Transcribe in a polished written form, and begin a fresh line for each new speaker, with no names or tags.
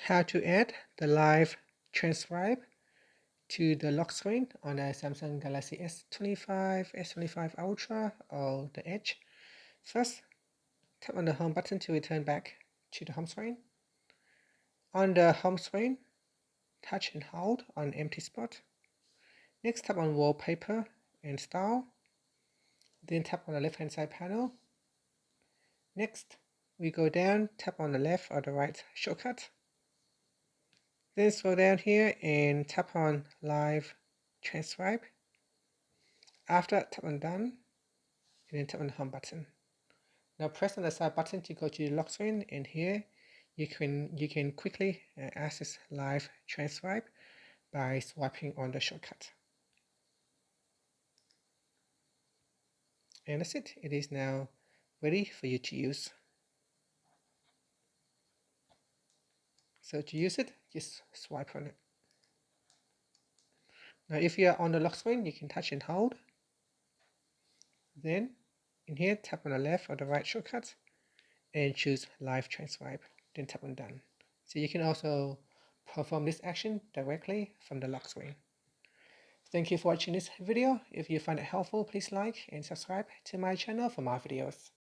how to add the live transcribe to the lock screen on the Samsung Galaxy S25, S25 Ultra, or the Edge. First, tap on the home button to return back to the home screen. On the home screen, touch and hold on empty spot. Next, tap on wallpaper and style. Then tap on the left hand side panel. Next, we go down, tap on the left or the right shortcut. Then scroll down here and tap on live transcribe. After that, tap on done and then tap on the home button. Now press on the side button to go to the lock screen, and here you can quickly access live transcribe by swiping on the shortcut. And that's it. It is now ready for you to use. So to use it, just swipe on it. Now if you are on the lock screen, you can touch and hold. Then in here, tap on the left or the right shortcut and choose live transcribe. Then tap on done. So you can also perform this action directly from the lock screen. Thank you for watching this video. If you find it helpful, please like and subscribe to my channel for more videos.